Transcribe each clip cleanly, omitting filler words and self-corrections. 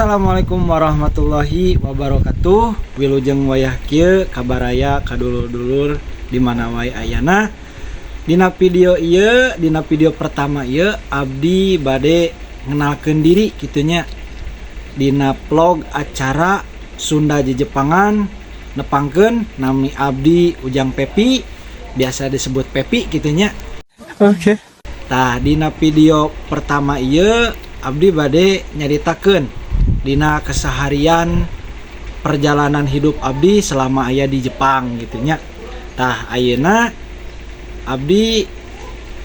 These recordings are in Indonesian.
Assalamualaikum warahmatullahi wabarakatuh. Wilujeng wayah kieu kabaraya kadulur-dulur di mana wae ayana. Dina video pertama ieu abdi bade ngenalkeun diri kitunya. Dina vlog acara Sunda Jejepangan nepangkeun nami abdi Ujang Pepi, biasa disebut Pepi kitunya. Oke. Tah dina video pertama ieu abdi bade nyaritakeun dina keseharian perjalanan hidup abdi selama aya di Jepang gitunya. Tah ayeuna abdi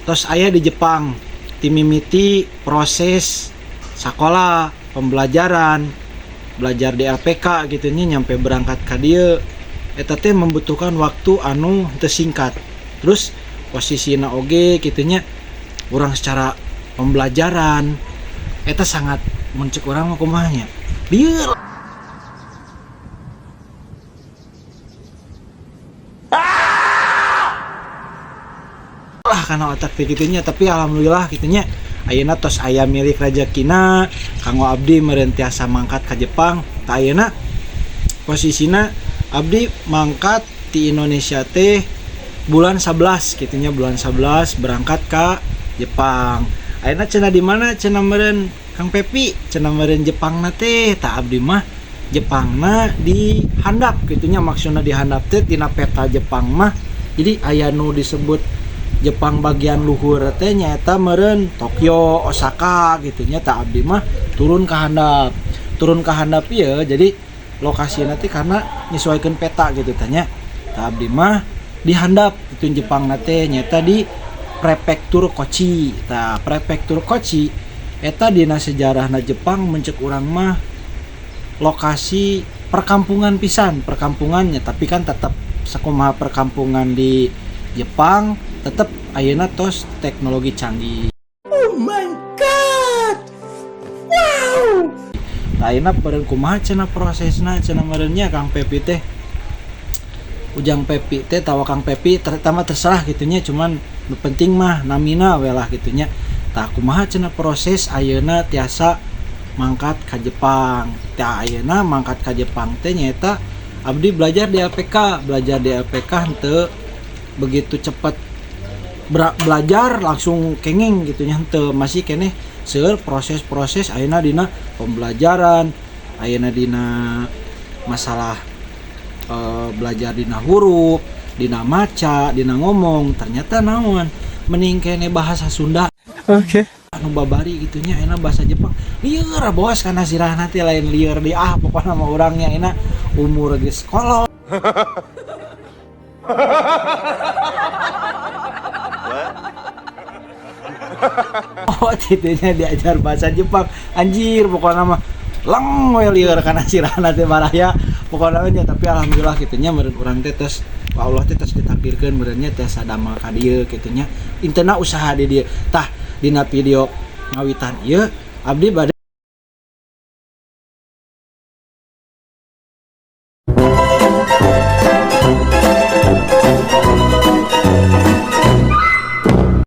tos aya di Jepang, timimiti proses sakola pembelajaran, belajar di LPK gitunya nyampe berangkat ka dieu eta teh membutuhkan waktu anu teu singkat. Terus posisina oge gitunya urang secara pembelajaran eta sangat muncul orang mah kumahnya lieur lah karena otak gitunya. Tapi alhamdulillah gitunya ayeuna tos aya milik rezekina kanggo abdi meureun tiasa mangkat ka Jepang. Ta ayeuna posisina abdi mangkat di Indonesia teh bulan 11 gitunya, bulan 11 berangkat ka Jepang. Ayeuna cenah di mana cenah meureun Kang Pepi, cenah meureun Jepangna teh tah abdi mah Jepangna di handap gitunya, maksudna di handap teh tina peta Jepang mah. Jadi aya nu disebut Jepang bagian luhur teh nyaeta meureun Tokyo, Osaka gitunya. Tah abdi mah turun ka handap. Turun ka handap ieu jadi lokasina teh karena nyesuaikeun peta gitu tanya. Tah abdi mah di handap itu Jepangna teh nyaeta di Prefektur Kochi. Tah Prefektur Kochi eta dina sejarahna Jepang mencek urang mah lokasi perkampungan pisan, perkampungannya. Tapi kan tetap sakumaha perkampungan di Jepang tetap ayeuna tos teknologi canggih. Oh my god. Wow. Ayeuna peureun kumaha cenah prosesna cenah meureunnya Kang Pepi teh. Ujang Pepi teh tawa Kang Pepi terutama terserah gitunya, cuman nu penting mah namina we lah gitunya. Tah kumaha cenah proses ayeuna tiasa mangkat ka Jepang. Tah ayeuna mangkat ka Jepang teh nyaeta abdi belajar di LPK. Belajar di LPK henteu begitu cepat belajar langsung kenging gitunya, henteu masih keneh seueur proses-proses ayeuna dina pembelajaran, ayeuna dina masalah belajar dina huruf, dina maca, dina ngomong. Ternyata naon mending kene bahasa Sunda. Oke. Anu babari gitunya ayeuna bahasa Jepang lieur bos kana sirahna teh lain lieur di pokona mah urangnya ayeuna umur geus kolot. Oh titunya diajar bahasa Jepang anjir pokona mah leng we lieur kana sirahna teh baraya pokona nya. Tapi alhamdulillah gitunya meureun urang teh tos ku Allah teh tos ditakdirkeun meureun nya teh sadamel ka dieu gitunya, intena usaha di dieu. Tah dina video ngawitan ieu abdi bade